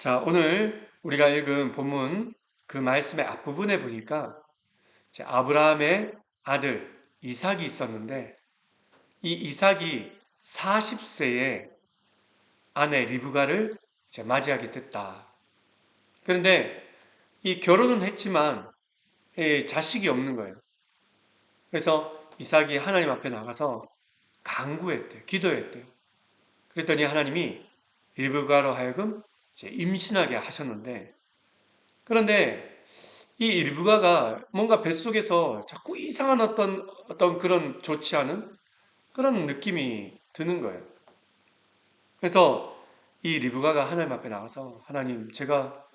자, 오늘 우리가 읽은 본문 그 말씀의 앞부분에 보니까 이제 아브라함의 아들 이삭이 있었는데 이 이삭이 40세에 아내 리브가를 이제 맞이하게 됐다. 그런데 이 결혼은 했지만 자식이 없는 거예요. 그래서 이삭이 하나님 앞에 나가서 간구했대요. 기도했대요. 그랬더니 하나님이 리브가로 하여금 이제 임신하게 하셨는데 그런데 이 일부가가 뭔가 뱃속에서 자꾸 이상한 어떤 그런 좋지 않은 그런 느낌이 드는 거예요. 그래서 이 리브가가 하나님 앞에 나가서 하나님 제가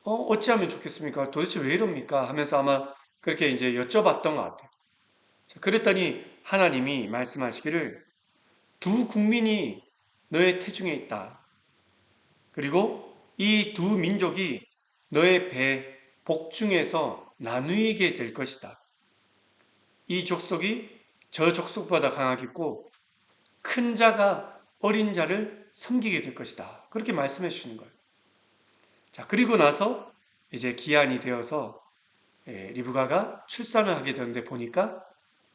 어찌하면 좋겠습니까? 도대체 왜 이럽니까? 하면서 아마 그렇게 이제 여쭤봤던 것 같아요. 그랬더니 하나님이 말씀하시기를 두 국민이 너의 태중에 있다. 그리고 이 두 민족이 너의 배 복중에서 나누이게 될 것이다. 이 족속이 저 족속보다 강하겠고 큰 자가 어린 자를 섬기게 될 것이다. 그렇게 말씀해 주시는 거예요. 자, 그리고 나서 이제 기한이 되어서 리브가가 출산을 하게 되는데 보니까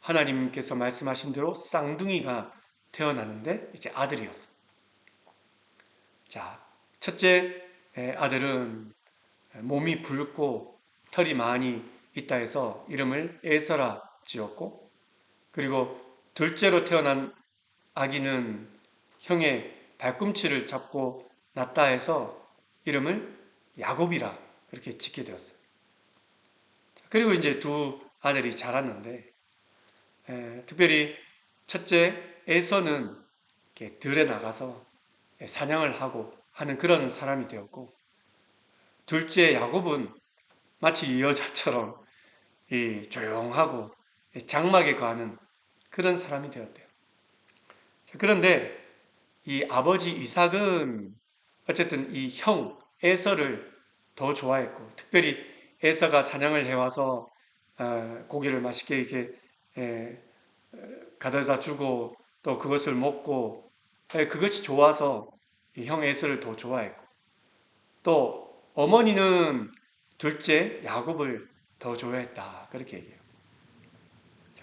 하나님께서 말씀하신 대로 쌍둥이가 태어나는데 이제 아들이었어. 자, 첫째 아들은 몸이 붉고 털이 많이 있다 해서 이름을 에서라 지었고 그리고 둘째로 태어난 아기는 형의 발꿈치를 잡고 낳다 해서 이름을 야곱이라 그렇게 짓게 되었어요. 그리고 이제 두 아들이 자랐는데 특별히 첫째 에서는 들에 나가서 사냥을 하고 하는 그런 사람이 되었고 둘째 야곱은 마치 여자처럼 조용하고 장막에 거하는 그런 사람이 되었대요. 그런데 이 아버지 이삭은 어쨌든 이 형 에서를 더 좋아했고 특별히 에서가 사냥을 해와서 고기를 맛있게 이렇게 가져다 주고 또 그것을 먹고 그것이 좋아서 형 에서를 더 좋아했고 또 어머니는 둘째 야곱을 더 좋아했다 그렇게 얘기해요.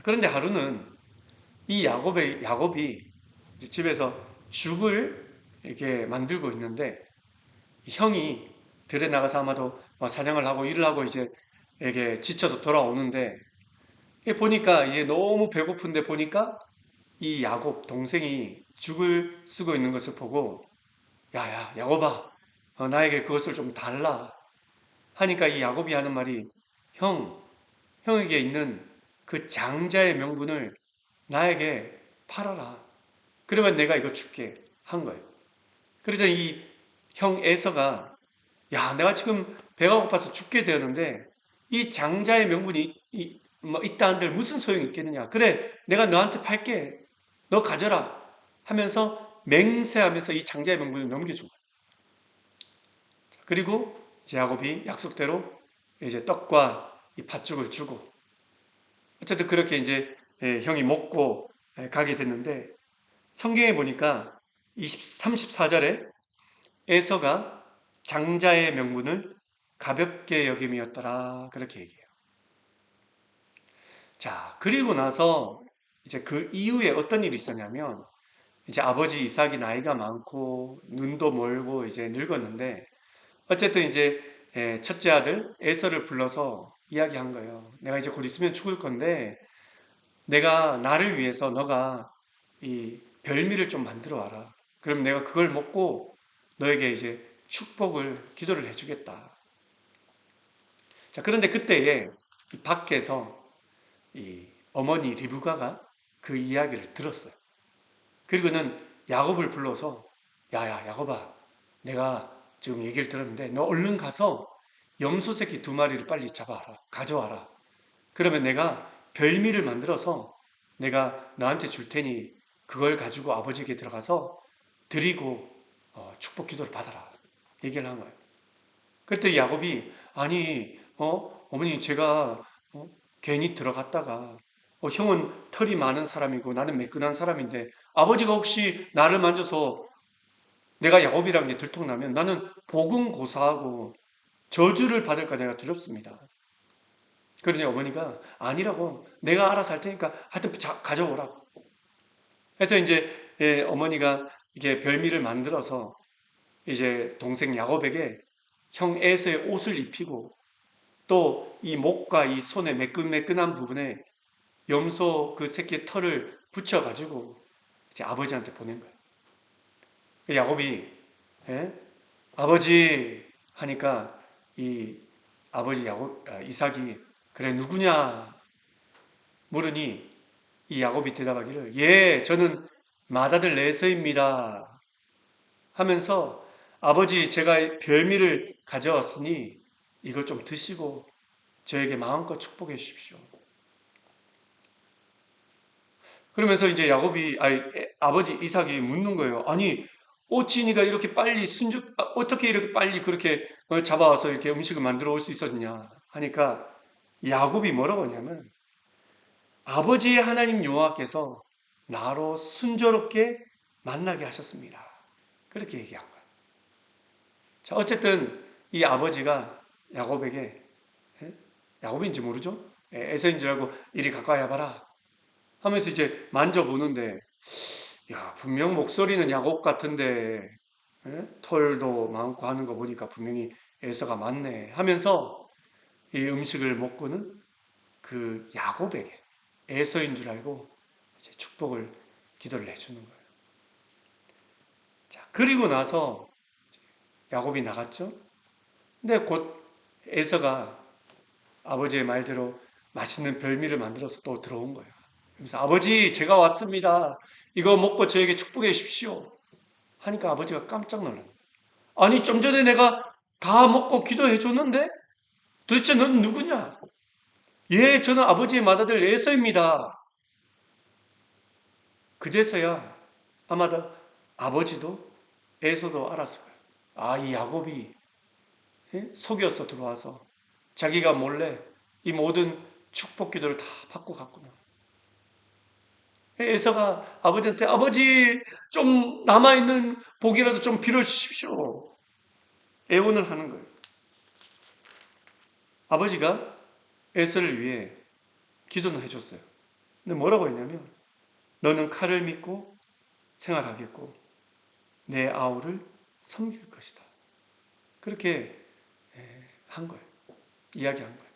그런데 하루는 이 야곱이 집에서 죽을 이렇게 만들고 있는데 형이 들에 나가서 아마도 사냥을 하고 일을 하고 이제 이게 지쳐서 돌아오는데 보니까 이게 너무 배고픈데 보니까 이 야곱 동생이 죽을 쓰고 있는 것을 보고 야야 야곱아 나에게 그것을 좀 달라 하니까 이 야곱이 하는 말이 형 형에게 있는 그 장자의 명분을 나에게 팔아라. 그러면 내가 이거 줄게 한 거예요. 그래서 이 형 에서가 야 내가 지금 배가 고파서 죽게 되었는데 이 장자의 명분이 뭐 있다 한들 무슨 소용이 있겠느냐. 그래 내가 너한테 팔게. 너 가져라 하면서 맹세하면서 이 장자의 명분을 넘겨준 거예요. 그리고 야곱이 약속대로 이제 떡과 이 팥죽을 주고 어쨌든 그렇게 이제 형이 먹고 가게 됐는데 성경에 보니까 34절에 에서가 장자의 명분을 가볍게 여김이었더라. 그렇게 얘기해요. 자, 그리고 나서 이제 그 이후에 어떤 일이 있었냐면 이제 아버지 이삭이 나이가 많고 눈도 멀고 이제 늙었는데 어쨌든 이제 첫째 아들 에서를 불러서 이야기한 거예요. 내가 이제 곧 있으면 죽을 건데 내가 나를 위해서 너가 이 별미를 좀 만들어 와라. 그럼 내가 그걸 먹고 너에게 이제 축복을 기도를 해주겠다. 자, 그런데 그때에 밖에서 이 어머니 리브가가 그 이야기를 들었어요. 그리고는 야곱을 불러서 야야 야곱아 내가 지금 얘기를 들었는데 너 얼른 가서 염소 새끼 두 마리를 빨리 잡아와라. 가져와라. 그러면 내가 별미를 만들어서 내가 너한테 줄 테니 그걸 가지고 아버지에게 들어가서 드리고 축복 기도를 받아라. 얘기를 한 거예요. 그랬더니 야곱이 아니 어머니 제가 괜히 들어갔다가 형은 털이 많은 사람이고 나는 매끈한 사람인데 아버지가 혹시 나를 만져서 내가 야곱이라는 게 들통나면 나는 복은 고사하고 저주를 받을까 내가 두렵습니다. 그러니 어머니가 아니라고 내가 알아서 할 테니까 하여튼 가져오라고. 그래서 이제 어머니가 이게 별미를 만들어서 이제 동생 야곱에게 형 에서의 옷을 입히고 또 이 목과 이 손의 매끈매끈한 부분에 염소 그 새끼의 털을 붙여가지고 이제 아버지한테 보낸 거예요. 야곱이 예? 아버지 하니까 이 아버지 이삭이 그래 누구냐 물으니 이 야곱이 대답하기를 예 저는 맏아들 에서입니다 하면서 아버지 제가 별미를 가져왔으니 이것 좀 드시고 저에게 마음껏 축복해 주십시오. 그러면서 이제 아버지 이삭이 묻는 거예요. 아니 어찌니가 이렇게 빨리 어떻게 이렇게 빨리 그렇게 잡아와서 이렇게 음식을 만들어 올 수 있었냐 하니까 야곱이 뭐라고 하냐면 아버지의 하나님 여호와께서 나로 순조롭게 만나게 하셨습니다. 그렇게 얘기한 거예요. 자, 어쨌든 이 아버지가 야곱에게 예? 야곱인지 모르죠? 에서인 줄 알고 이리 가까이 와봐라 하면서 이제 만져보는데 야 분명 목소리는 야곱 같은데 털도 많고 하는 거 보니까 분명히 에서가 맞네 하면서 이 음식을 먹고는 그 야곱에게 에서인 줄 알고 이제 축복을 기도를 해주는 거예요. 자, 그리고 나서 야곱이 나갔죠. 근데 곧 에서가 아버지의 말대로 맛있는 별미를 만들어서 또 들어온 거예요. 그래서 아버지 제가 왔습니다. 이거 먹고 저에게 축복해 주십시오. 하니까 아버지가 깜짝 놀랐어요. 아니 좀 전에 내가 다 먹고 기도해 줬는데 도대체 넌 누구냐? 예, 저는 아버지의 맏아들 에서입니다. 그제서야 아마도 아버지도 에서도 알았을 거예요. 아, 이 야곱이 속여서 들어와서 자기가 몰래 이 모든 축복 기도를 다 받고 갔구나. 에서가 아버지한테 아버지 좀 남아있는 복이라도 좀 빌어주십시오. 애원을 하는 거예요. 아버지가 에서를 위해 기도는 해줬어요. 근데 뭐라고 했냐면 너는 칼을 믿고 생활하겠고 내 아우를 섬길 것이다. 그렇게 한 거예요. 이야기한 거예요.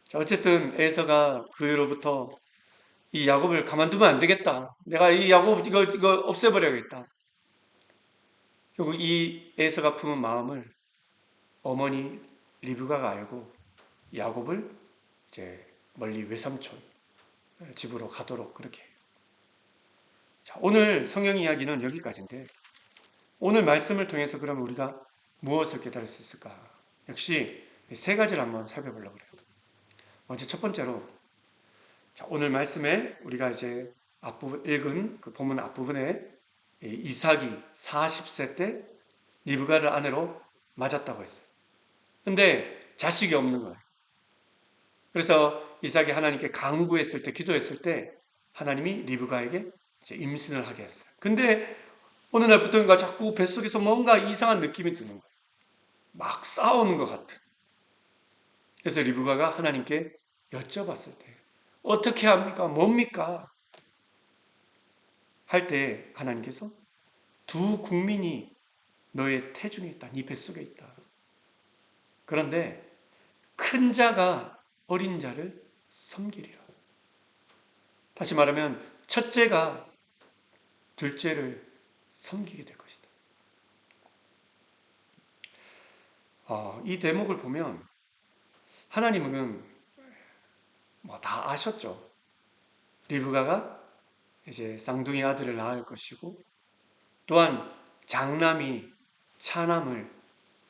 자, 어쨌든 에서가 그 후로부터 이 야곱을 가만두면 안 되겠다. 내가 이 야곱 이거 없애버려야겠다. 결국 이 에서가 품은 마음을 어머니 리브가가 알고 야곱을 이제 멀리 외삼촌 집으로 가도록 그렇게 해요. 자, 오늘 성경 이야기는 여기까지인데 오늘 말씀을 통해서 그러면 우리가 무엇을 깨달을 수 있을까? 역시 세 가지를 한번 살펴보려고 그래요. 먼저 첫 번째로 자, 오늘 말씀에 우리가 이제 앞부분 읽은 그 본문 앞부분에 이삭이 40세 때 리브가를 아내로 맞았다고 했어요. 근데 자식이 없는 거예요. 그래서 이삭이 하나님께 간구했을 때, 기도했을 때 하나님이 리브가에게 이제 임신을 하게 했어요. 근데 어느 날부터인가 자꾸 뱃속에서 뭔가 이상한 느낌이 드는 거예요. 막 싸우는 것 같은. 그래서 리브가가 하나님께 여쭤봤을 때 어떻게 합니까? 뭡니까? 할 때 하나님께서 두 국민이 너의 태중에 있다. 네 뱃속에 있다. 그런데 큰 자가 어린 자를 섬기리라. 다시 말하면 첫째가 둘째를 섬기게 될 것이다. 이 대목을 보면 하나님은 뭐 다 아셨죠. 리브가가 이제 쌍둥이 아들을 낳을 것이고 또한 장남이 차남을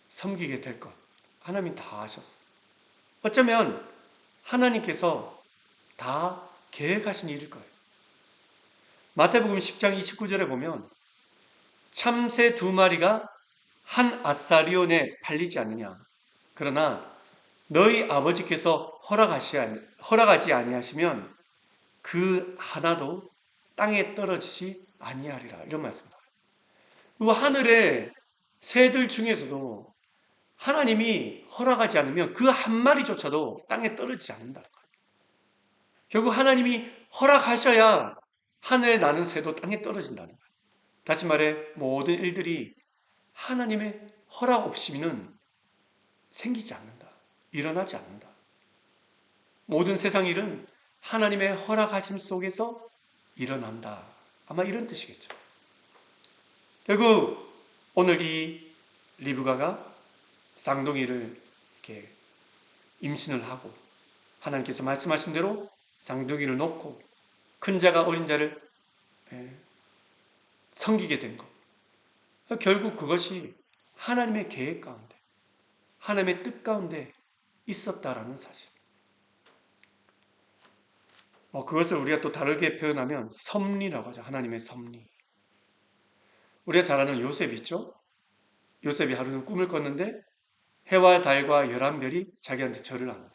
섬기게 될 것. 하나님 다 아셨어요. 어쩌면 하나님께서 다 계획하신 일일 거예요. 마태복음 10장 29절에 보면 참새 두 마리가 한 아사리온에 팔리지 않느냐. 그러나 너희 아버지께서 허락하지 아니하시면 그 하나도 땅에 떨어지지 아니하리라. 이런 말씀입니다. 그 하늘의 새들 중에서도 하나님이 허락하지 않으면 그 한 마리조차도 땅에 떨어지지 않는다는 거예요. 결국 하나님이 허락하셔야 하늘에 나는 새도 땅에 떨어진다는 거예요. 다시 말해 모든 일들이 하나님의 허락 없이는 생기지 않는다. 일어나지 않는다. 모든 세상 일은 하나님의 허락하심 속에서 일어난다. 아마 이런 뜻이겠죠. 결국 오늘 이 리브가가 쌍둥이를 이렇게 임신을 하고 하나님께서 말씀하신 대로 쌍둥이를 놓고 큰 자가 어린 자를 섬기게 된 것. 결국 그것이 하나님의 계획 가운데, 하나님의 뜻 가운데 있었다라는 사실. 그것을 우리가 또 다르게 표현하면 섭리라고 하죠. 하나님의 섭리. 우리가 잘 아는 요셉 있죠? 요셉이 하루는 꿈을 꿨는데 해와 달과 11별이 자기한테 절을 하는 거예요.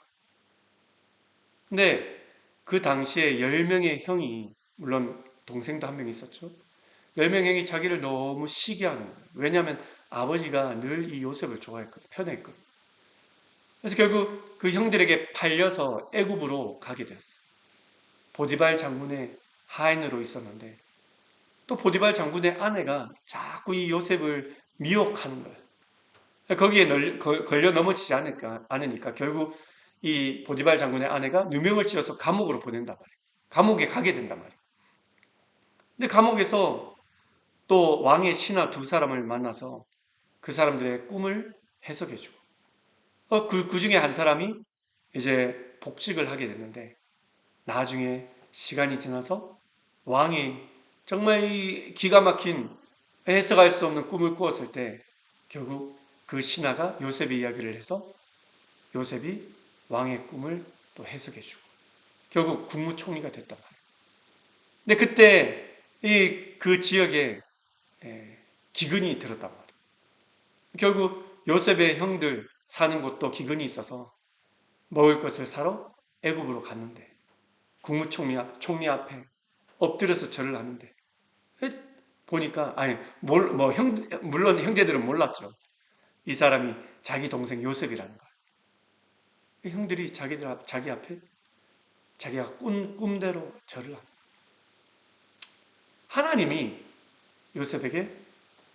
근데 그 당시에 10명의 형이, 물론 동생도 한 명 있었죠. 10명 형이 자기를 너무 시기하는 거예요. 왜냐하면 아버지가 늘 이 요셉을 좋아했거든, 편했거든. 그래서 결국 그 형들에게 팔려서 애굽으로 가게 되었어요. 보디발 장군의 하인으로 있었는데 또 보디발 장군의 아내가 자꾸 이 요셉을 미혹하는 거예요. 거기에 걸려 넘어지지 않으니까 결국 이 보디발 장군의 아내가 누명을 씌워서 감옥으로 보낸단 말이에요. 감옥에 가게 된단 말이에요. 근데 감옥에서 또 왕의 신하 두 사람을 만나서 그 사람들의 꿈을 해석해주고 그 중에 한 사람이 이제 복직을 하게 됐는데 나중에 시간이 지나서 왕이 정말 기가 막힌 해석할 수 없는 꿈을 꾸었을 때 결국 그 신하가 요셉의 이야기를 해서 요셉이 왕의 꿈을 또 해석해주고 결국 국무총리가 됐단 말이에요. 근데 그때 그 지역에 기근이 들었단 말이에요. 결국 요셉의 형들 사는 곳도 기근이 있어서 먹을 것을 사러 애굽으로 갔는데 총리 앞에 엎드려서 절을 하는데 보니까 물론 형제들은 몰랐죠. 이 사람이 자기 동생 요셉이라는 걸. 형들이 자기 앞에 자기가 꾼 꿈대로 절을 합니다. 하나님이 요셉에게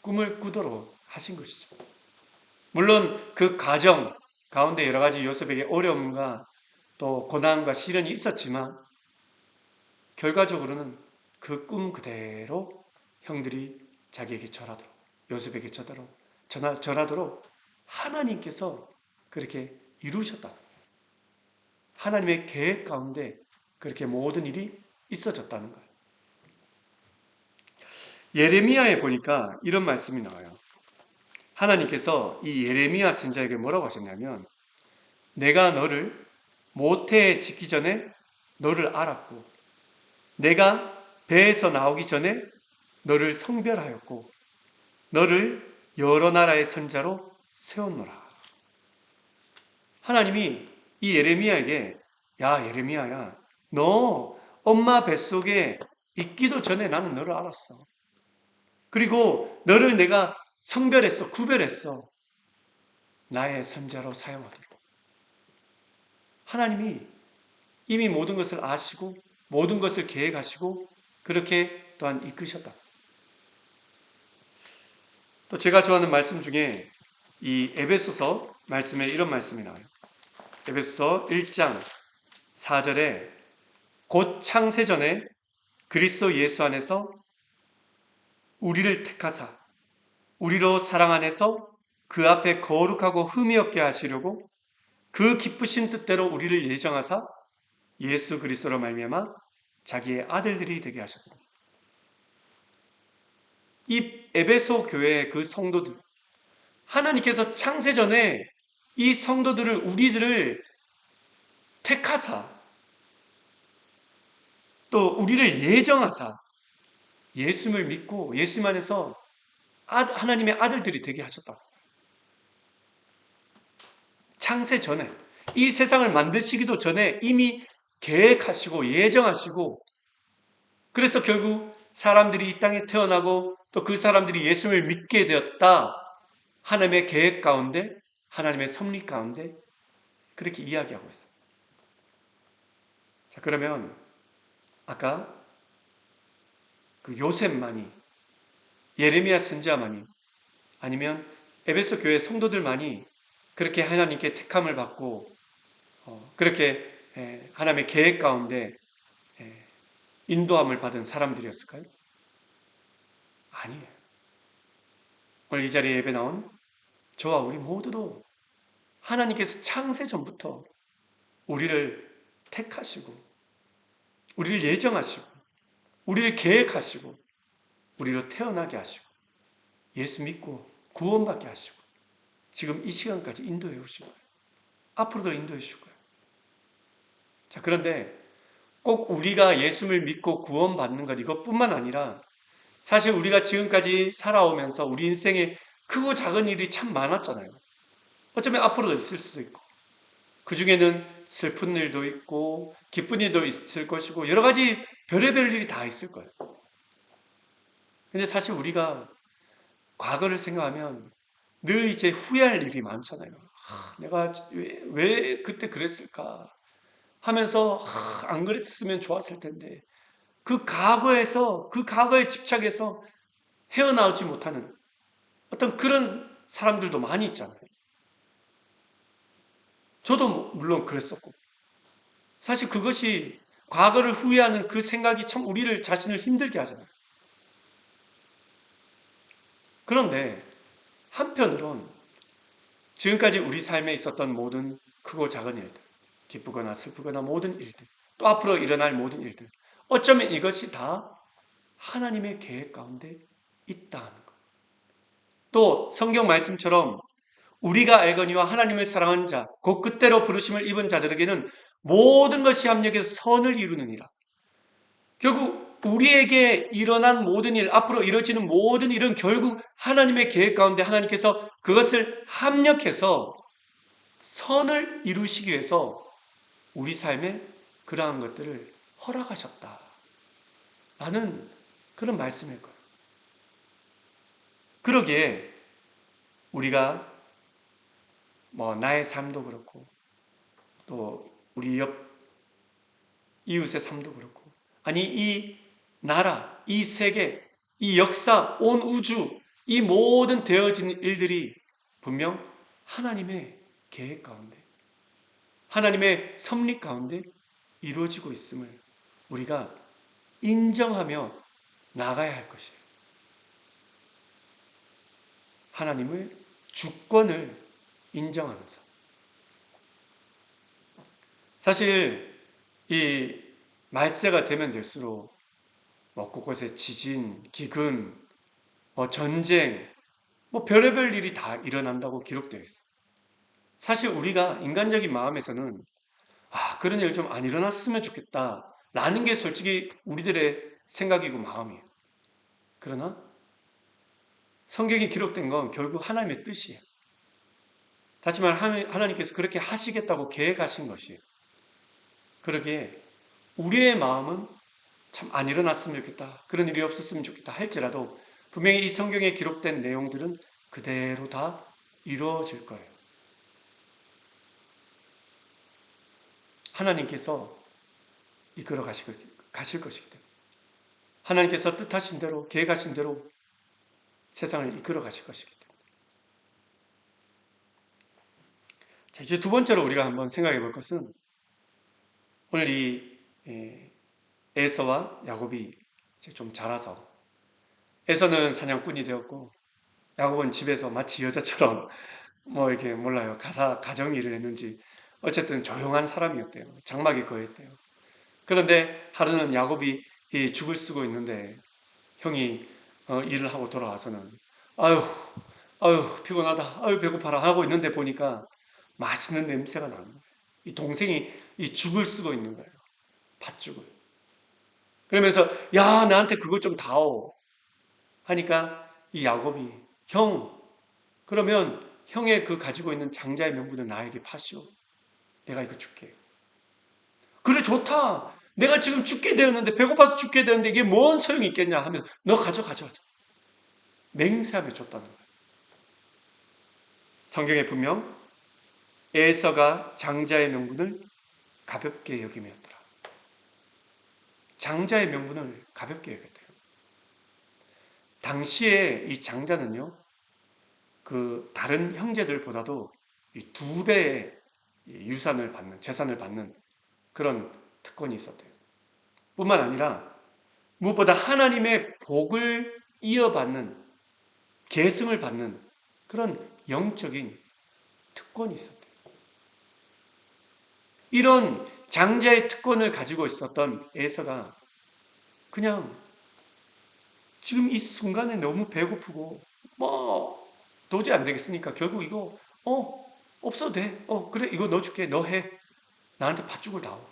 꿈을 꾸도록 하신 것이죠. 물론 그 가정 가운데 여러 가지 요셉에게 어려움과 또 고난과 시련이 있었지만 결과적으로는 그 꿈 그대로 형들이 자기에게 절하도록 요셉에게 절하도록 하나님께서 그렇게 이루셨다. 하나님의 계획 가운데 그렇게 모든 일이 있어졌다는 거예요. 예레미야에 보니까 이런 말씀이 나와요. 하나님께서 이 예레미야 선지자에게 뭐라고 하셨냐면 내가 너를 모태에 짓기 전에 너를 알았고 내가 배에서 나오기 전에 너를 성별하였고 너를 여러 나라의 선자로 세웠노라. 하나님이 이 예레미야에게 야 예레미야야 너 엄마 뱃속에 있기도 전에 나는 너를 알았어. 그리고 너를 내가 성별했어. 구별했어. 나의 선자로 사용하도록. 하나님이 이미 모든 것을 아시고 모든 것을 계획하시고 그렇게 또한 이끄셨다. 또 제가 좋아하는 말씀 중에 이 에베소서 말씀에 이런 말씀이 나와요. 에베소서 1장 4절에 곧 창세전에 그리스도 예수 안에서 우리를 택하사 우리로 사랑 안에서 그 앞에 거룩하고 흠이 없게 하시려고 그 기쁘신 뜻대로 우리를 예정하사 예수 그리스도로 말미암아 자기의 아들들이 되게 하셨습니다. 이 에베소 교회의 그 성도들 하나님께서 창세전에 이 성도들을 우리들을 택하사 또 우리를 예정하사 예수님을 믿고 예수님 안에서 하나님의 아들들이 되게 하셨다. 창세 전에 이 세상을 만드시기도 전에 이미 계획하시고 예정하시고 그래서 결국 사람들이 이 땅에 태어나고 또 그 사람들이 예수를 믿게 되었다. 하나님의 계획 가운데, 하나님의 섭리 가운데 그렇게 이야기하고 있어요. 자, 그러면 아까 그 요셉만이, 예레미야 선지자만이, 아니면 에베소 교회 성도들만이 그렇게 하나님께 택함을 받고 그렇게 하나님의 계획 가운데 인도함을 받은 사람들이었을까요? 아니에요. 오늘 이 자리에 예배 나온 저와 우리 모두도 하나님께서 창세 전부터 우리를 택하시고, 우리를 예정하시고, 우리를 계획하시고, 우리로 태어나게 하시고, 예수 믿고 구원받게 하시고, 지금 이 시간까지 인도해 오신 거예요. 앞으로도 인도해 주실 거예요. 자, 그런데 꼭 우리가 예수를 믿고 구원받는 것 이것뿐만 아니라 사실 우리가 지금까지 살아오면서 우리 인생에 크고 작은 일이 참 많았잖아요. 어쩌면 앞으로도 있을 수도 있고 그 중에는 슬픈 일도 있고 기쁜 일도 있을 것이고 여러 가지 별의별 일이 다 있을 거예요. 근데 사실 우리가 과거를 생각하면 늘 이제 후회할 일이 많잖아요. 내가 왜 그때 그랬을까 하면서 안 그랬으면 좋았을 텐데 그 과거에 집착해서 헤어나오지 못하는 어떤 그런 사람들도 많이 있잖아요. 저도 물론 그랬었고 사실 그것이 과거를 후회하는 그 생각이 참 우리를 자신을 힘들게 하잖아요. 그런데 한편으론 지금까지 우리 삶에 있었던 모든 크고 작은 일들, 기쁘거나 슬프거나 모든 일들, 또 앞으로 일어날 모든 일들, 어쩌면 이것이 다 하나님의 계획 가운데 있다는 것. 또 성경 말씀처럼 우리가 알거니와 하나님을 사랑하는 자, 곧 그때로 부르심을 입은 자들에게는 모든 것이 합력해서 선을 이루느니라. 결국 우리에게 일어난 모든 일, 앞으로 이루어지는 모든 일은 결국 하나님의 계획 가운데 하나님께서 그것을 합력해서 선을 이루시기 위해서 우리 삶에 그러한 것들을 허락하셨다. 라는 그런 말씀일 거예요. 그러기에 우리가 나의 삶도 그렇고 또 우리 옆 이웃의 삶도 그렇고 아니 이 나라, 이 세계, 이 역사, 온 우주 이 모든 되어진 일들이 분명 하나님의 계획 가운데 하나님의 섭리 가운데 이루어지고 있음을 우리가 인정하며 나가야 할 것이에요. 하나님의 주권을 인정하면서 사실 이 말세가 되면 될수록 곳곳에 지진, 기근, 전쟁, 별의별 일이 다 일어난다고 기록되어 있어요. 사실 우리가 인간적인 마음에서는 그런 일 좀 안 일어났으면 좋겠다 라는 게 솔직히 우리들의 생각이고 마음이에요. 그러나 성경에 기록된 건 결국 하나님의 뜻이에요. 다시 말해 하나님께서 그렇게 하시겠다고 계획하신 것이에요. 그러기에 우리의 마음은 참 안 일어났으면 좋겠다. 그런 일이 없었으면 좋겠다 할지라도 분명히 이 성경에 기록된 내용들은 그대로 다 이루어질 거예요. 하나님께서 이끌어 가실 것이기 때문에 하나님께서 뜻하신 대로 계획하신 대로 세상을 이끌어 가실 것이기 때문에 자, 이제 두 번째로 우리가 한번 생각해 볼 것은 오늘 이 에서와 야곱이 이제 좀 자라서 에서는 사냥꾼이 되었고 야곱은 집에서 마치 여자처럼 이렇게 몰라요. 가정 일을 했는지 어쨌든 조용한 사람이었대요. 장막에 거했대요. 그런데 하루는 야곱이 이 죽을 쓰고 있는데 형이 일을 하고 돌아와서는 아유 아유 피곤하다 아유 배고파라 하고 있는데 보니까 맛있는 냄새가 나는 거예요. 이 동생이 이 죽을 쓰고 있는 거예요. 팥죽을. 그러면서 야 나한테 그거 좀 다오 하니까 이 야곱이 형 그러면 형의 그 가지고 있는 장자의 명분을 나에게 파시오. 내가 이거 줄게. 그래 좋다. 내가 지금 죽게 되었는데 배고파서 죽게 되었는데 이게 뭔 소용이 있겠냐 하면 너 가져. 맹세하며 줬다는 거예요. 성경에 분명 에서가 장자의 명분을 가볍게 여김이었더라. 장자의 명분을 가볍게 여겼대요. 당시에 이 장자는요, 그 다른 형제들보다도 두 배의 유산을 받는, 재산을 받는 그런 특권이 있었대요. 뿐만 아니라 무엇보다 하나님의 복을 이어받는, 계승을 받는 그런 영적인 특권이 있었대요. 이런 장자의 특권을 가지고 있었던 에서가 그냥 지금 이 순간에 너무 배고프고 뭐 도저히 안 되겠으니까 결국 이거 없어도 돼. 그래 이거 넣어줄게. 너 해. 나한테 팥죽을 다오.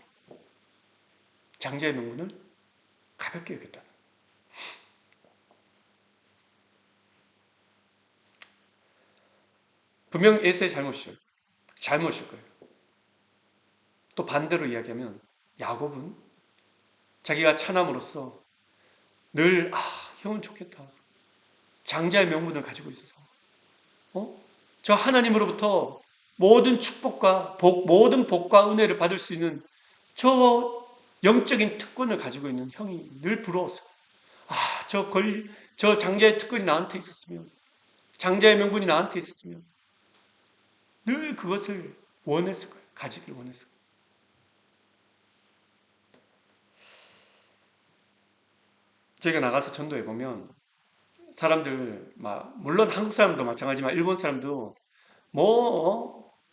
장자의 명분을 가볍게 여겼다. 분명 에서의 잘못일 거예요. 또 반대로 이야기하면 야곱은 자기가 차남으로서 늘 형은 좋겠다. 장자의 명분을 가지고 있어서 저 하나님으로부터 모든 축복과 모든 복과 은혜를 받을 수 있는 저 영적인 특권을 가지고 있는 형이 늘 부러웠어요. 저 장자의 특권이 나한테 있었으면, 장자의 명분이 나한테 있었으면 늘 그것을 원했을 거예요. 가지길 원했을 거예요. 저희가 나가서 전도해 보면 사람들 물론 한국 사람도 마찬가지지만 일본 사람도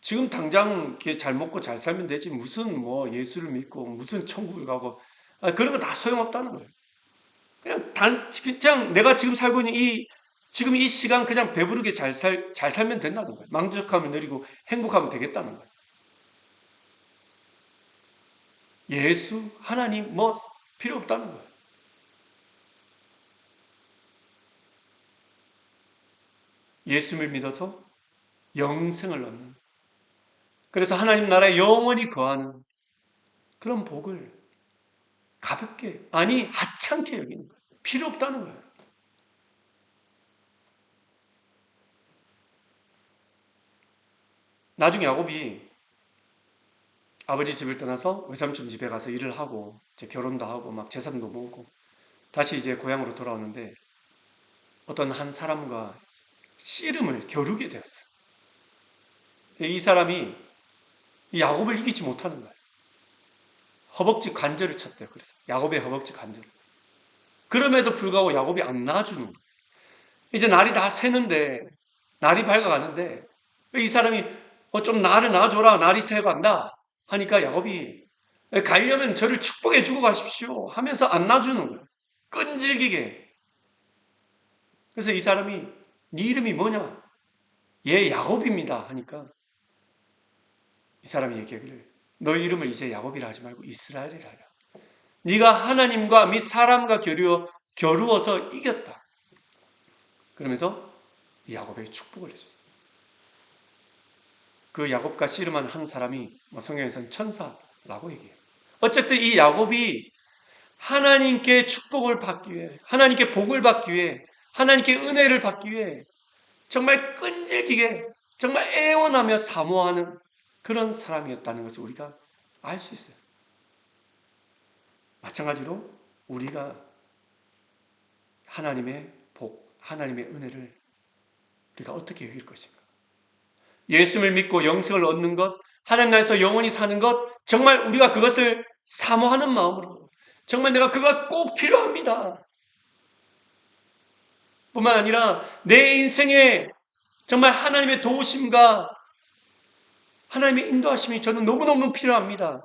지금 당장 이렇게 잘 먹고 잘 살면 되지 무슨 예수를 믿고 무슨 천국을 가고 그런 거 다 소용없다는 거예요. 그냥 내가 지금 살고 있는 지금 이 시간 그냥 배부르게 잘 살면 된다는 거예요. 만족하면 누리고 행복하면 되겠다는 거예요. 예수, 하나님 필요 없다는 거예요. 예수를 믿어서 영생을 얻는, 그래서 하나님 나라에 영원히 거하는 그런 복을 가볍게, 아니 하찮게 여기는 거예요. 필요 없다는 거예요. 나중에 야곱이 아버지 집을 떠나서 외삼촌 집에 가서 일을 하고 이제 결혼도 하고 막 재산도 모으고 다시 이제 고향으로 돌아오는데 어떤 한 사람과 씨름을 겨루게 되었어요. 이 사람이 이 야곱을 이기지 못하는 거예요. 허벅지 관절을 쳤대요. 그래서 야곱의 허벅지 관절. 그럼에도 불구하고 야곱이 안 놔주는 거예요. 이제 날이 다 새는데 날이 밝아가는데 이 사람이 좀 나를 놔줘라 날이 새간다 하니까 야곱이 가려면 저를 축복해 주고 가십시오 하면서 안 놔주는 거예요. 끈질기게. 그래서 이 사람이 네 이름이 뭐냐? 얘 야곱입니다 하니까 이 사람이 얘기하기를 너 이름을 이제 야곱이라 하지 말고 이스라엘이라 하라. 네가 하나님과 및 사람과 겨루어서 이겼다. 그러면서 야곱에게 축복을 해줬어요. 그 야곱과 씨름한 한 사람이 성경에서는 천사라고 얘기해요. 어쨌든 이 야곱이 하나님께 축복을 받기 위해, 하나님께 복을 받기 위해, 하나님께 은혜를 받기 위해 정말 끈질기게, 정말 애원하며 사모하는 그런 사람이었다는 것을 우리가 알 수 있어요. 마찬가지로 우리가 하나님의 복, 하나님의 은혜를 우리가 어떻게 여길 것인가? 예수를 믿고 영생을 얻는 것, 하나님 나라에서 영원히 사는 것, 정말 우리가 그것을 사모하는 마음으로, 정말 내가 그가 꼭 필요합니다. 뿐만 아니라 내 인생에 정말 하나님의 도우심과 하나님의 인도하심이 저는 너무너무 필요합니다.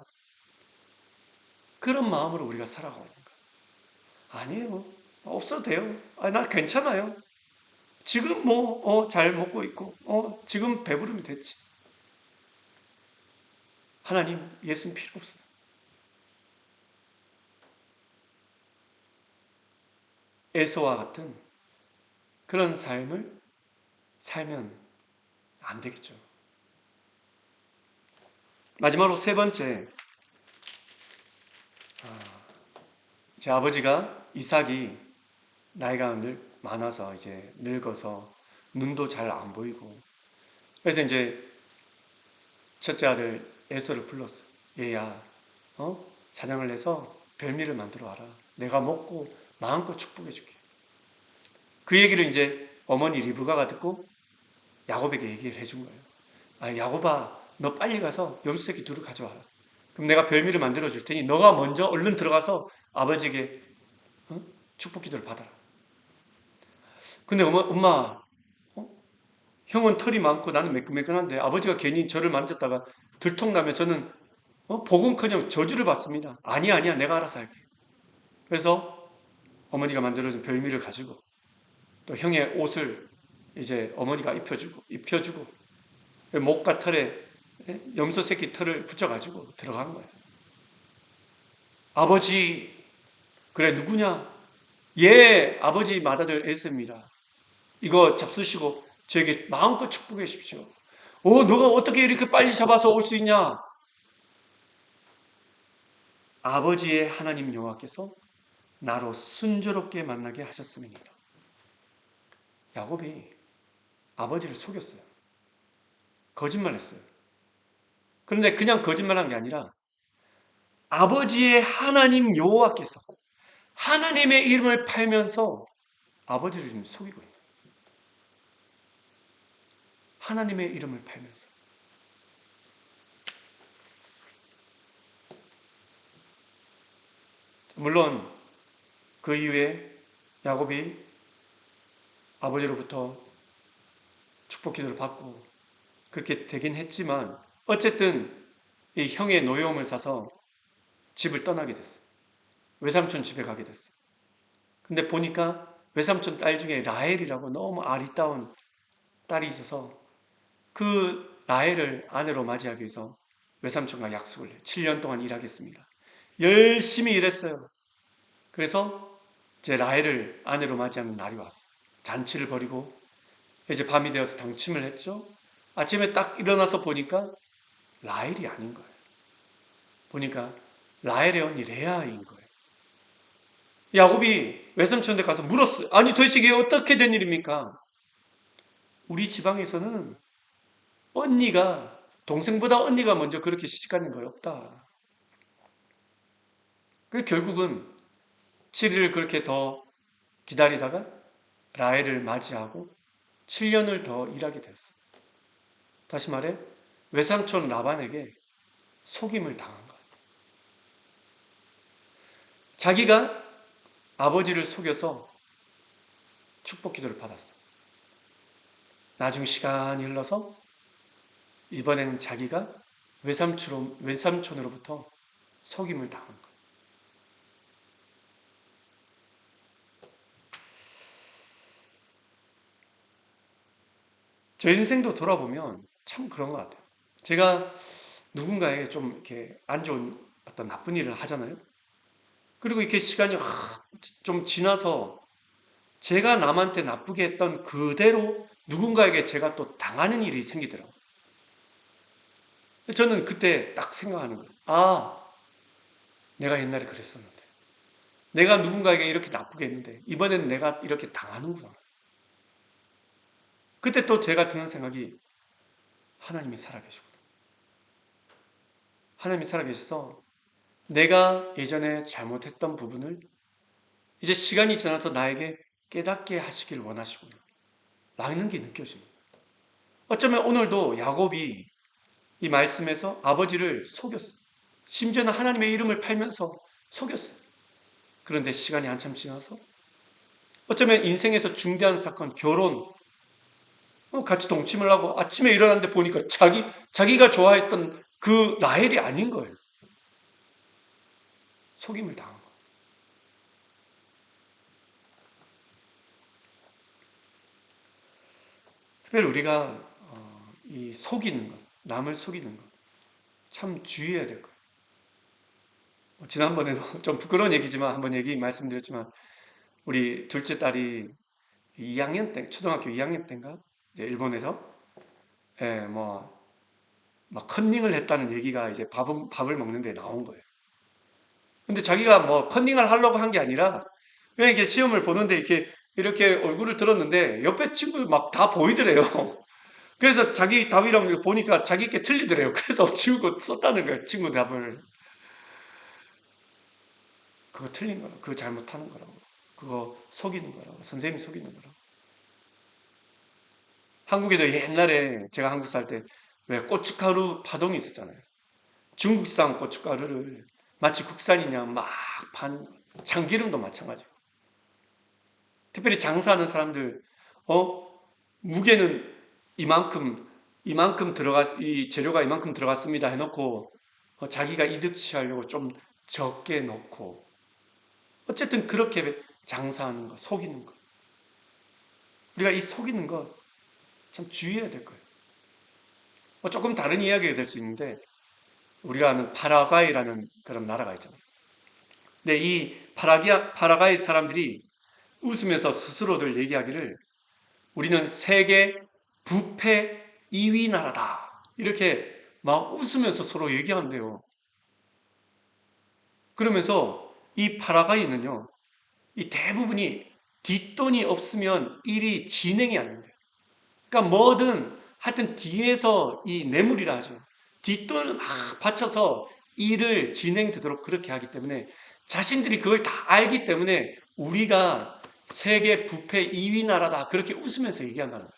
그런 마음으로 우리가 살아가는 거. 아니에요. 없어도 돼요. 나 괜찮아요. 지금 잘 먹고 있고, 지금 배부르면 됐지. 하나님, 예수는 필요 없어요. 에서와 같은 그런 삶을 살면 안 되겠죠. 마지막으로 세 번째, 제 아버지가 이삭이 나이가 많아서 이제 늙어서 눈도 잘 안 보이고. 그래서 이제 첫째 아들 에서를 불렀어. 얘야, 사냥을 해서 별미를 만들어 와라. 내가 먹고 마음껏 축복해 줄게. 그 얘기를 이제 어머니 리브가가 듣고 야곱에게 얘기를 해준 거예요. 아, 야곱아, 너 빨리 가서 염소새끼 둘을 가져와라. 그럼 내가 별미를 만들어 줄 테니 너가 먼저 얼른 들어가서 아버지에게 어? 축복 기도를 받아라. 근데 엄마, 어? 형은 털이 많고 나는 매끈매끈한데 아버지가 괜히 저를 만졌다가 들통나면 저는 복은커녕 저주를 받습니다. 아니야, 아니야, 내가 알아서 할게. 그래서 어머니가 만들어준 별미를 가지고 또 형의 옷을 이제 어머니가 입혀주고 목과 털에 염소 새끼 털을 붙여가지고 들어간 거예요. 아버지, 그래 누구냐? 예, 아버지 맏아들 에서입니다. 이거 잡수시고 저에게 마음껏 축복해 주십시오. 너가 어떻게 이렇게 빨리 잡아서 올 수 있냐? 아버지의 하나님 여호와께서 나로 순조롭게 만나게 하셨음이니라. 야곱이 아버지를 속였어요. 거짓말했어요. 그런데 그냥 거짓말한 게 아니라 아버지의 하나님 여호와께서 하나님의 이름을 팔면서 아버지를 지금 속이고 있는 거예요. 하나님의 이름을 팔면서. 물론 그 이후에 야곱이 아버지로부터 축복 기도를 받고 그렇게 되긴 했지만 어쨌든 이 형의 노여움을 사서 집을 떠나게 됐어요. 외삼촌 집에 가게 됐어요. 근데 보니까 외삼촌 딸 중에 라헬이라고 너무 아리따운 딸이 있어서 그 라헬을 아내로 맞이하기 위해서 외삼촌과 약속을 해요. 7년 동안 일하겠습니다. 열심히 일했어요. 그래서 제 라헬을 아내로 맞이하는 날이 왔어요. 잔치를 벌이고 이제 밤이 되어서 당침을 했죠. 아침에 딱 일어나서 보니까 라헬이 아닌 거예요. 보니까 라헬의 언니 레아인 거예요. 야곱이 외삼촌한테 가서 물었어요. 아니 도대체 이게 어떻게 된 일입니까? 우리 지방에서는 언니가 동생보다 언니가 먼저 그렇게 시집가는 거 없다. 그 결국은 7일을 그렇게 더 기다리다가 라헬을 맞이하고 7년을 더 일하게 되었어요. 다시 말해 외삼촌 라반에게 속임을 당한 거예요. 자기가 아버지를 속여서 축복 기도를 받았어요. 나중 시간이 흘러서 이번에는 자기가 외삼촌으로부터 속임을 당한 거예요. 제 인생도 돌아보면 참 그런 것 같아요. 제가 누군가에게 좀 이렇게 안 좋은 어떤 나쁜 일을 하잖아요. 그리고 이렇게 시간이 좀 지나서 제가 남한테 나쁘게 했던 그대로 누군가에게 제가 또 당하는 일이 생기더라고요. 저는 그때 딱 생각하는 거예요. 아, 내가 옛날에 그랬었는데. 내가 누군가에게 이렇게 나쁘게 했는데 이번에는 내가 이렇게 당하는구나. 그때 또 제가 드는 생각이 하나님이 살아계시구나. 하나님이 살아계셔서 내가 예전에 잘못했던 부분을 이제 시간이 지나서 나에게 깨닫게 하시길 원하시구나. 라는 게 느껴집니다. 어쩌면 오늘도 야곱이 이 말씀에서 아버지를 속였어요. 심지어는 하나님의 이름을 팔면서 속였어요. 그런데 시간이 한참 지나서 어쩌면 인생에서 중대한 사건, 결혼, 같이 동침을 하고 아침에 일어났는데 보니까 자기가 좋아했던 그 라헬이 아닌 거예요. 속임을 당한 거예요. 특별히 우리가 이 속이는 것, 남을 속이는 것, 참 주의해야 될 거예요. 지난번에도 좀 부끄러운 얘기지만 한번 말씀드렸지만 우리 둘째 딸이 2학년 때, 초등학교 2학년 때인가? 이제 일본에서 예, 막 컨닝을 했다는 얘기가 이제 밥을 먹는데 나온 거예요. 근데 자기가 뭐 컨닝을 하려고 한 게 아니라 그냥 이렇게 시험을 보는데 이렇게 이렇게 얼굴을 들었는데 옆에 친구 막 다 보이더래요. 그래서 자기 답이랑 보니까 자기께 틀리더래요. 그래서 지우고 썼다는 거예요. 친구 답을. 그거 틀린 거라고. 그거 잘못하는 거라고. 그거 속이는 거라고. 선생님이 속이는 거라고. 한국에도 옛날에 제가 한국 살 때 왜 고춧가루 파동이 있었잖아요. 중국산 고춧가루를 마치 국산이냐 막 판, 참기름도 마찬가지고. 특별히 장사하는 사람들, 어, 무게는 이만큼 이 재료가 이만큼 들어갔습니다 해놓고, 자기가 이득 취하려고 좀 적게 넣고, 어쨌든 그렇게 장사하는 거, 속이는 거. 우리가 이 속이는 거 참 주의해야 될 거예요. 조금 다른 이야기가 될 수 있는데, 우리가 아는 파라과이라는 그런 나라가 있잖아요. 근데 이 파라과이 사람들이 웃으면서 스스로들 얘기하기를 우리는 세계 부패 2위 나라다. 이렇게 막 웃으면서 서로 얘기한대요. 그러면서 이 파라과이는요, 이 대부분이 뒷돈이 없으면 일이 진행이 안 된대요. 그러니까 뭐든 하여튼 뒤에서 이 뇌물이라 하죠. 뒷돈을 막 바쳐서 일을 진행되도록 그렇게 하기 때문에 자신들이 그걸 다 알기 때문에 우리가 세계 부패 2위 나라다. 그렇게 웃으면서 얘기한다는 거예요.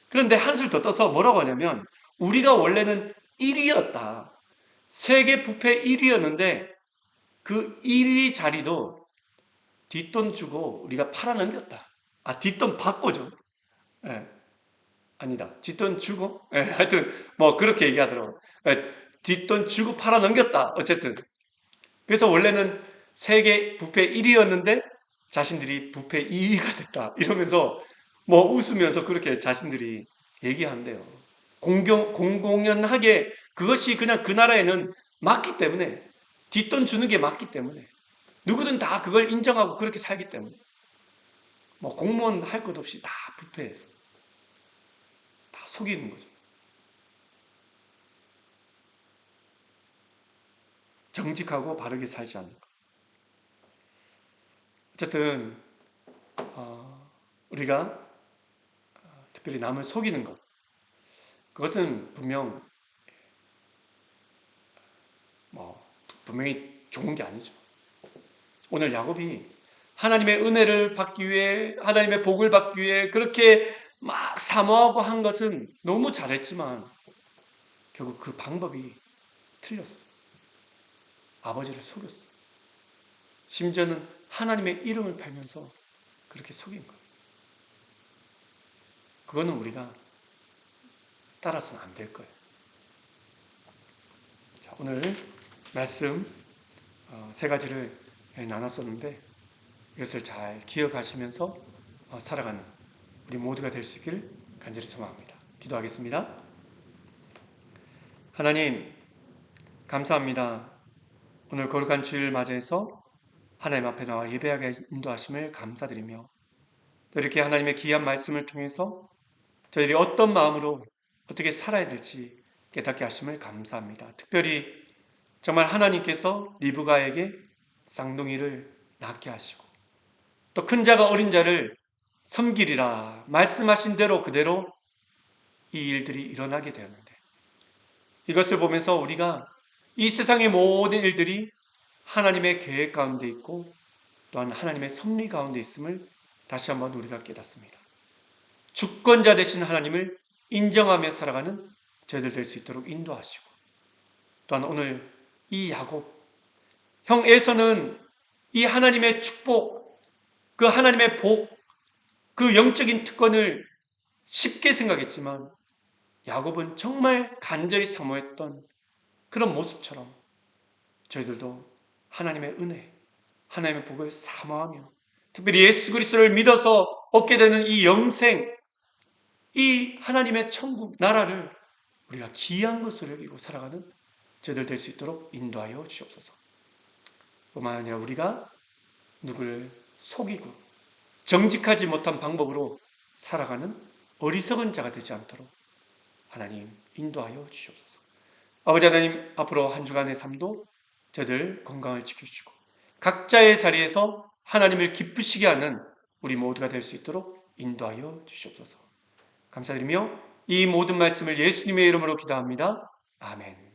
그런데 한술 더 떠서 뭐라고 하냐면 우리가 원래는 1위였다. 세계 부패 1위였는데 그 1위 자리도 뒷돈 주고 우리가 팔아넘겼다. 뒷돈 받고죠. 예, 아니다. 뒷돈 주고? 예, 하여튼 뭐 그렇게 얘기하더라고. 예, 뒷돈 주고 팔아넘겼다. 어쨌든. 그래서 원래는 세계 부패 1위였는데 자신들이 부패 2위가 됐다. 이러면서 뭐 웃으면서 그렇게 자신들이 얘기한대요. 공공연하게 그것이 그냥 그 나라에는 맞기 때문에 뒷돈 주는 게 맞기 때문에 누구든 다 그걸 인정하고 그렇게 살기 때문에 뭐 공무원 할 것 없이 다 부패해서 다 속이는 거죠. 정직하고 바르게 살지 않는 것. 어쨌든 우리가 특별히 남을 속이는 것 그것은 분명히 좋은 게 아니죠. 오늘 야곱이 하나님의 은혜를 받기 위해 하나님의 복을 받기 위해 그렇게 막 사모하고 한 것은 너무 잘했지만 결국 그 방법이 틀렸어. 아버지를 속였어. 심지어는 하나님의 이름을 팔면서 그렇게 속인 거. 그거는 우리가 따라서는 안 될 거예요. 자, 오늘 말씀 세 가지를 나눴었는데 이것을 잘 기억하시면서 살아가는 우리 모두가 될 수 있기를 간절히 소망합니다. 기도하겠습니다. 하나님 감사합니다. 오늘 거룩한 주일을 맞이해서 하나님 앞에 나와 예배하게 인도하심을 감사드리며 또 이렇게 하나님의 귀한 말씀을 통해서 저희들이 어떤 마음으로 어떻게 살아야 될지 깨닫게 하심을 감사합니다. 특별히 정말 하나님께서 리브가에게 쌍둥이를 낳게 하시고 또 큰 자가 어린 자를 섬기리라 말씀하신 대로 그대로 이 일들이 일어나게 되었는데 이것을 보면서 우리가 이 세상의 모든 일들이 하나님의 계획 가운데 있고 또한 하나님의 섭리 가운데 있음을 다시 한번 우리가 깨닫습니다. 주권자 되신 하나님을 인정하며 살아가는 저희들 될 수 있도록 인도하시고 또한 오늘 이 야곱 형 에서는 이 하나님의 축복 그 하나님의 복 그 영적인 특권을 쉽게 생각했지만 야곱은 정말 간절히 사모했던 그런 모습처럼 저희들도 하나님의 은혜, 하나님의 복을 사모하며 특별히 예수 그리스도를 믿어서 얻게 되는 이 영생, 이 하나님의 천국 나라를 우리가 귀한 것으로 여기고 살아가는 저희들 될 수 있도록 인도하여 주옵소서. 뿐만 아니라 우리가 누구를 속이고 정직하지 못한 방법으로 살아가는 어리석은 자가 되지 않도록 하나님 인도하여 주시옵소서. 아버지 하나님 앞으로 한 주간의 삶도 저들 건강을 지켜주시고 각자의 자리에서 하나님을 기쁘시게 하는 우리 모두가 될 수 있도록 인도하여 주시옵소서. 감사드리며 이 모든 말씀을 예수님의 이름으로 기도합니다. 아멘.